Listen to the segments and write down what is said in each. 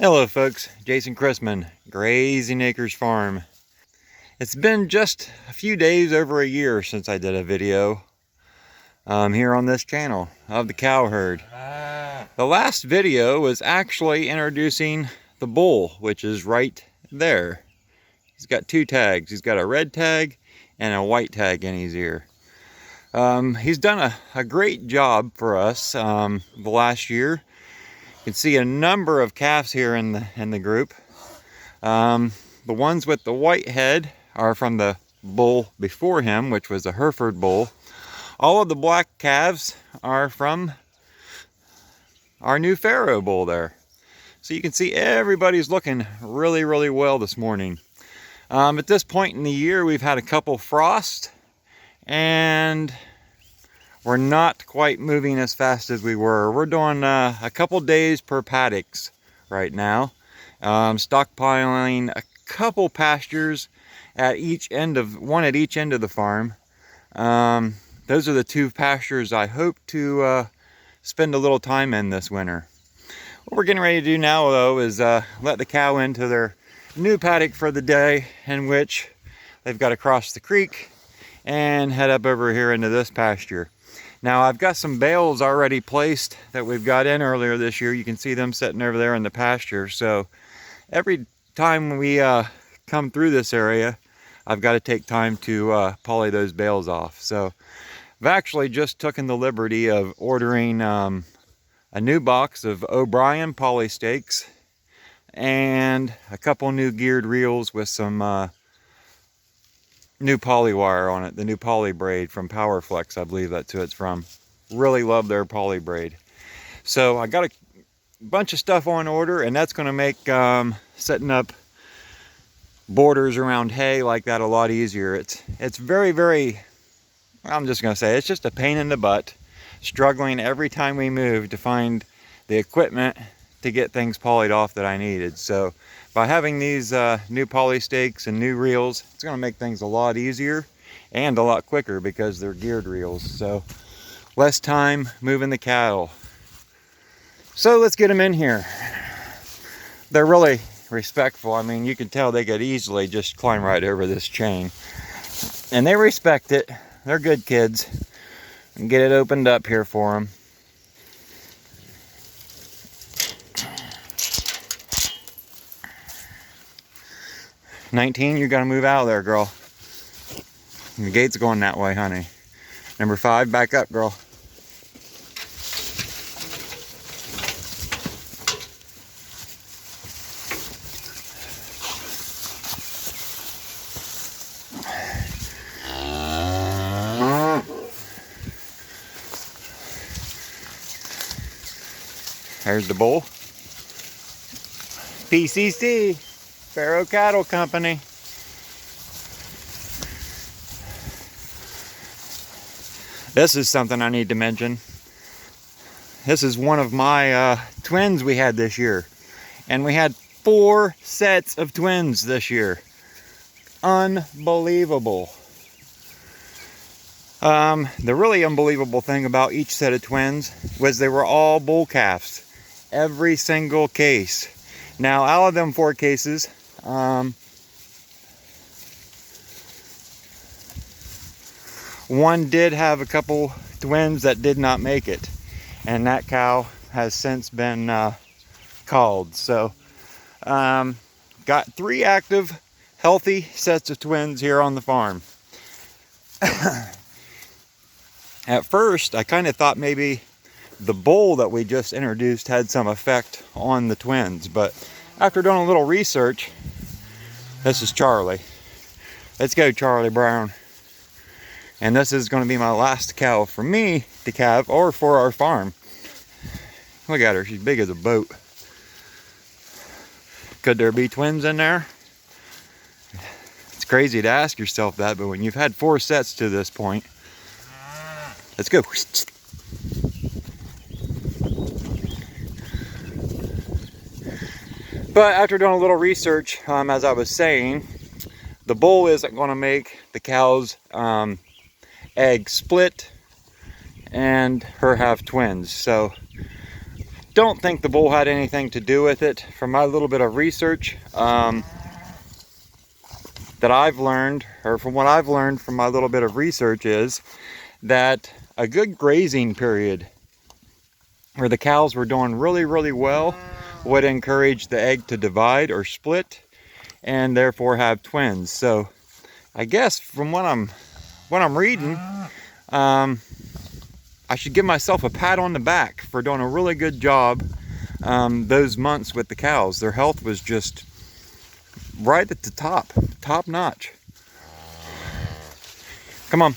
Hello folks, Jason Chrisman, Grazing Acres Farm. It's been just a few days, over a year, since I did a video here on this channel of the cow herd. The last video was actually introducing the bull, which is right there. He's got two tags. He's got a red tag and a white tag in his ear. He's done a great job for us the last year. You can see a number of calves here in the group. The ones with the white head are from the bull before him, which was a Hereford bull. All of the black calves are from our new Pharo bull there. So you can see everybody's looking really, really well this morning. At this point in the year, we've had a couple frosts, and we're not quite moving as fast as we were. We're doing a couple days per paddocks right now. Stockpiling a couple pastures at each end of the farm. Those are the two pastures I hope to spend a little time in this winter. What we're getting ready to do now, though, is let the cow into their new paddock for the day, in which they've got to cross the creek and head up over here into this pasture. Now, I've got some bales already placed that we've got in earlier this year. You can see them sitting over there in the pasture. So every time we come through this area, I've got to take time to poly those bales off. So I've actually just taken the liberty of ordering a new box of O'Brien poly stakes and a couple new geared reels with some new poly wire on it, the new poly braid from Powerflex, I believe that's who it's from. Really love their poly braid. So I got a bunch of stuff on order, and that's going to make setting up borders around hay like that a lot easier. It's very, very, I'm just going to say, it's just a pain in the butt, struggling every time we move to find the equipment to get things polyed off that I needed. So by having these new poly stakes and new reels, it's going to make things a lot easier and a lot quicker because they're geared reels. So less time moving the cattle. So let's get them in here. They're really respectful. I mean, you can tell they could easily just climb right over this chain. And they respect it. They're good kids. And get it opened up here for them. "19, you gotta move out of there, girl. The gate's going that way, honey. Number 5, back up, girl." There's the bull. PCC. Pharo Cattle Company. This is something I need to mention. This is one of my twins we had this year. And we had 4 sets of twins this year. Unbelievable. The really unbelievable thing about each set of twins was they were all bull calves. Every single case. Now, out of them 4 cases, one did have a couple twins that did not make it, and that cow has since been called. So got 3 active, healthy sets of twins here on the farm. At first, I kind of thought maybe the bull that we just introduced had some effect on the twins, but after doing a little research, this is Charlie. Let's go, Charlie Brown. And this is going to be my last cow for me to calve, or for our farm. Look at her, she's big as a boat. Could there be twins in there? It's crazy to ask yourself that, but when you've had 4 sets to this point, let's go. But after doing a little research, as I was saying, the bull isn't going to make the cow's egg split and her have twins. So don't think the bull had anything to do with it. From my little bit of research that I've learned, or from what I've learned from my little bit of research, is that a good grazing period where the cows were doing really, really well would encourage the egg to divide or split and therefore have twins. So I guess from what I'm reading, I should give myself a pat on the back for doing a really good job those months with the cows. Their health was just right at the top notch. Come on,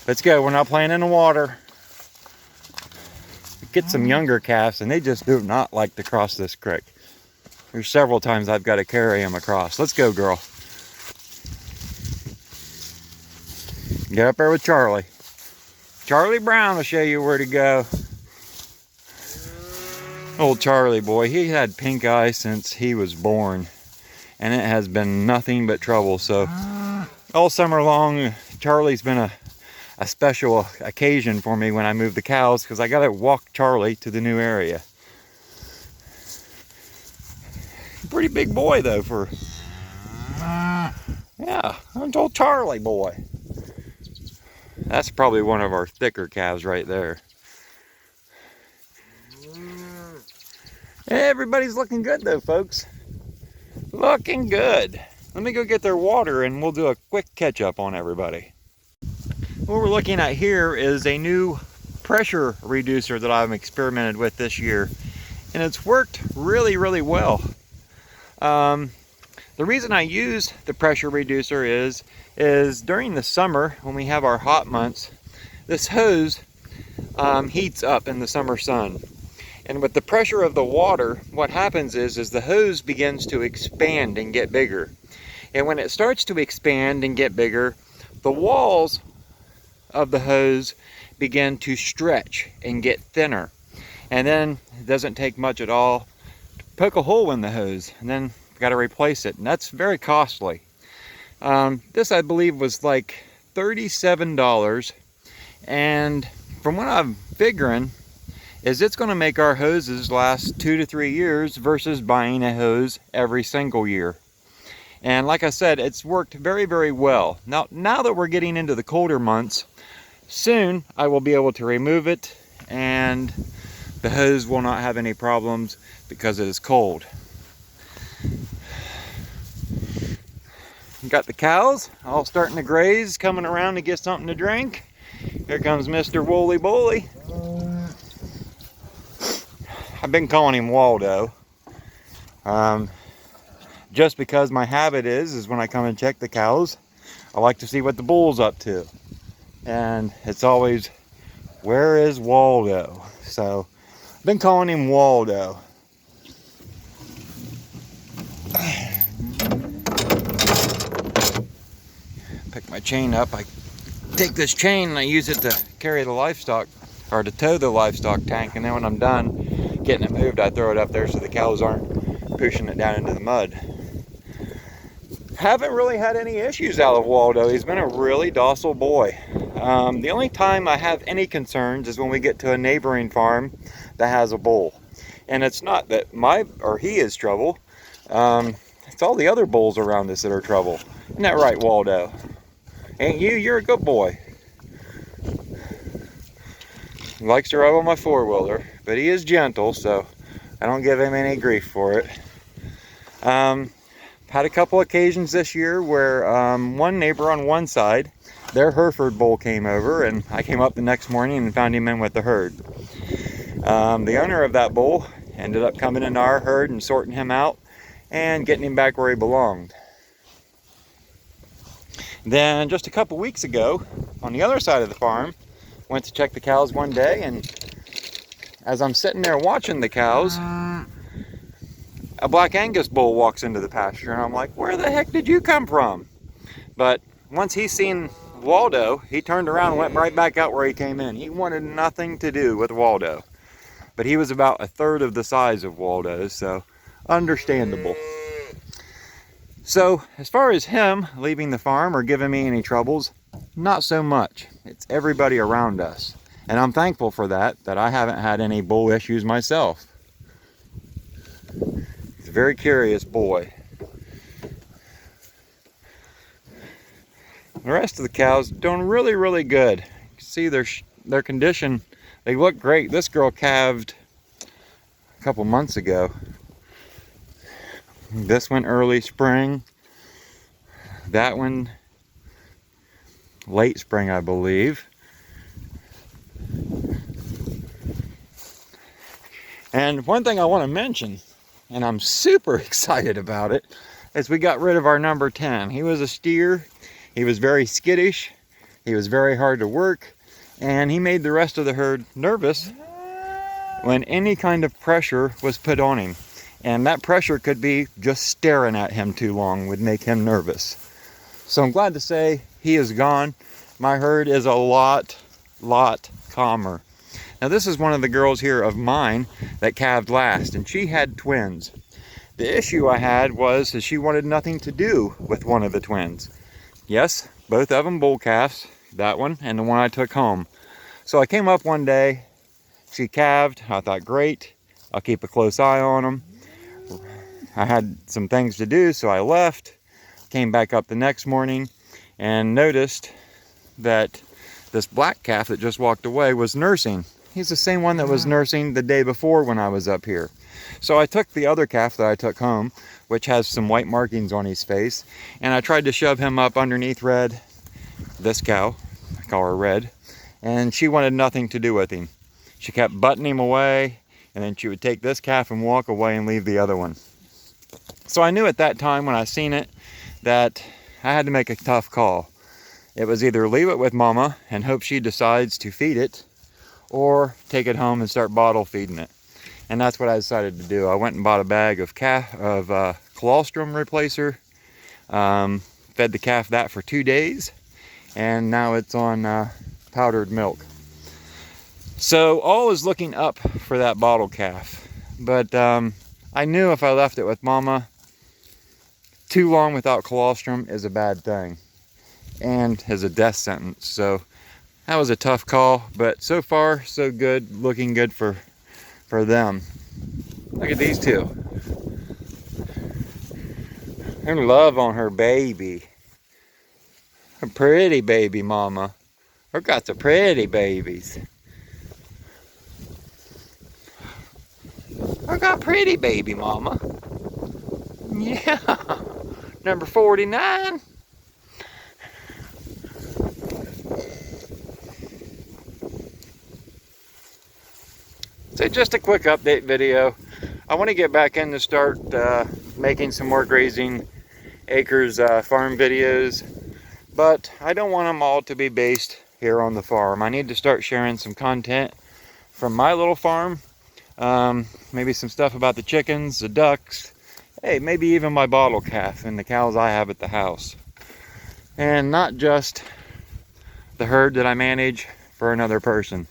let's go. We're not playing in the water. Get some younger calves, and they just do not like to cross this creek. There's several times I've got to carry them across. Let's go, girl. Get up there with Charlie. Charlie Brown will show you where to go. Old Charlie boy, he had pink eye since he was born, and it has been nothing but trouble. So all summer long, Charlie's been a special occasion for me when I move the cows, because I got to walk Charlie to the new area. Pretty big boy though for, yeah, I'm old Charlie boy. That's probably one of our thicker calves right there. Everybody's looking good though, folks. Looking good. Let me go get their water and we'll do a quick catch up on everybody. What we're looking at here is a new pressure reducer that I've experimented with this year, and it's worked really, really well. The reason I use the pressure reducer is during the summer, when we have our hot months, this hose heats up in the summer sun. And with the pressure of the water, what happens is the hose begins to expand and get bigger. And when it starts to expand and get bigger, the walls of the hose begin to stretch and get thinner. And then it doesn't take much at all to poke a hole in the hose, and then got to replace it, and that's very costly. This I believe was like $37, and from what I'm figuring is it's going to make our hoses last 2 to 3 years versus buying a hose every single year. And like I said, it's worked very, very well. Now that we're getting into the colder months, soon I will be able to remove it and the hose will not have any problems because it is cold. Got the cows all starting to graze, coming around to get something to drink. Here comes Mr. Wooly Bully. I've been calling him Waldo. Just because my habit is when I come and check the cows, I like to see what the bull's up to. And it's always, where is Waldo? So I've been calling him Waldo. Pick my chain up. I take this chain and I use it to carry the livestock, or to tow the livestock tank, and then when I'm done getting it moved, I throw it up there so the cows aren't pushing it down into the mud. Haven't really had any issues out of Waldo. He's been a really docile boy. The only time I have any concerns is when we get to a neighboring farm that has a bull. And it's not that he is trouble. It's all the other bulls around us that are trouble. Isn't that right, Waldo? Ain't you? You're a good boy. He likes to ride on my four-wheeler, but he is gentle, so I don't give him any grief for it. Had a couple occasions this year where one neighbor on one side, their Hereford bull came over, and I came up the next morning and found him in with the herd. The owner of that bull ended up coming into our herd and sorting him out and getting him back where he belonged. Then just a couple weeks ago, on the other side of the farm, went to check the cows one day, and as I'm sitting there watching the cows, a Black Angus bull walks into the pasture, and I'm like, where the heck did you come from? But once he seen Waldo, he turned around and went right back out where he came in. He wanted nothing to do with Waldo. But he was about a third of the size of Waldo, so understandable. So as far as him leaving the farm or giving me any troubles, not so much. It's everybody around us. And I'm thankful for that I haven't had any bull issues myself. He's a very curious boy. The rest of the cows doing really, really good. You can see their condition. They look great. This girl calved a couple months ago. This one early spring. That one late spring, I believe. And one thing I want to mention, and I'm super excited about it, is we got rid of our number 10. He was a steer. He was very skittish. He was very hard to work. And he made the rest of the herd nervous when any kind of pressure was put on him. And that pressure could be just staring at him too long would make him nervous. So I'm glad to say he is gone. My herd is a lot calmer. Now this is one of the girls here of mine that calved last, and she had twins. The issue I had was that she wanted nothing to do with one of the twins. Yes, both of them bull calves, that one and the one I took home. So I came up one day, she calved, I thought great, I'll keep a close eye on them. I had some things to do, so I left, came back up the next morning and noticed that this black calf that just walked away was nursing. He's the same one that was nursing the day before when I was up here. So I took the other calf that I took home, which has some white markings on his face, and I tried to shove him up underneath Red, this cow, I call her Red, and she wanted nothing to do with him. She kept butting him away, and then she would take this calf and walk away and leave the other one. So I knew at that time when I seen it that I had to make a tough call. It was either leave it with Mama and hope she decides to feed it, or take it home and start bottle feeding it. And that's what I decided to do. I went and bought a bag of colostrum replacer, fed the calf that for 2 days, and now it's on powdered milk. So all is looking up for that bottle calf, but I knew if I left it with Mama, too long without colostrum is a bad thing and is a death sentence. So that was a tough call, but so far so good, looking good for them. Look at these two. Her love on her baby. Her pretty baby mama. Her got the pretty babies. I got pretty baby mama. Yeah. Number 49. So just a quick update video. I want to get back in to start making some more Grazing Acres farm videos, but I don't want them all to be based here on the farm. I need to start sharing some content from my little farm, maybe some stuff about the chickens, the ducks, hey, maybe even my bottle calf and the cows I have at the house, and not just the herd that I manage for another person.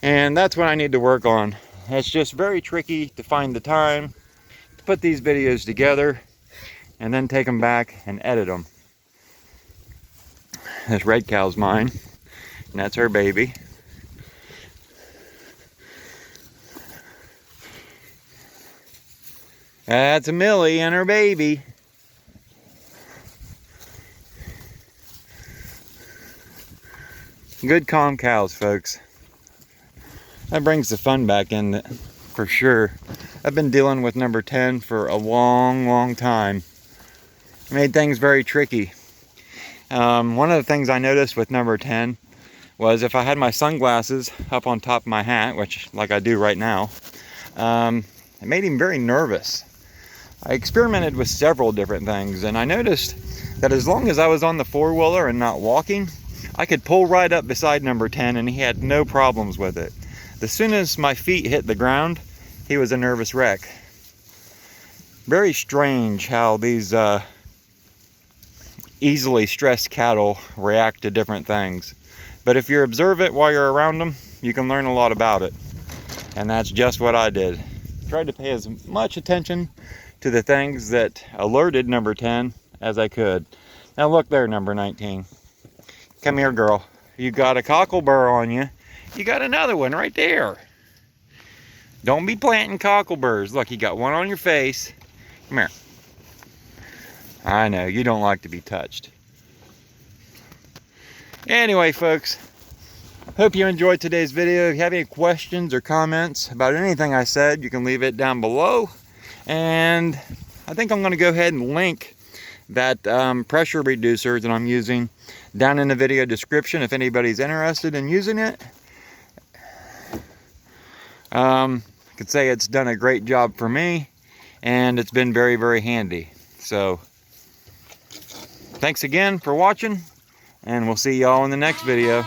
And that's what I need to work on. It's just very tricky to find the time to put these videos together and then take them back and edit them. This red cow's mine, and that's her baby. That's Millie and her baby. Good calm cows, folks. That brings the fun back in for sure. I've been dealing with number 10 for a long time. Made things very tricky. One of the things I noticed with number 10 was if I had my sunglasses up on top of my hat, which like I do right now, it made him very nervous. I experimented with several different things, and I noticed that as long as I was on the four-wheeler and not walking, I could pull right up beside number 10 and he had no problems with it. As soon as my feet hit the ground, he was a nervous wreck. Very strange how these easily stressed cattle react to different things. But if you observe it while you're around them, you can learn a lot about it. And that's just what I did. Tried to pay as much attention to the things that alerted number 10 as I could. Now look there, number 19. Come here, girl. you got a cocklebur on you, you got another one right there. Don't be planting cockleburs. Look, you got one on your face. Come here. I know, you don't like to be touched. Anyway, folks, hope you enjoyed today's video. If you have any questions or comments about anything I said, you can leave it down below. And I think I'm going to go ahead and link that pressure reducer that I'm using down in the video description if anybody's interested in using it. I could say it's done a great job for me, and it's been very, very handy. So thanks again for watching, and we'll see y'all in the next video.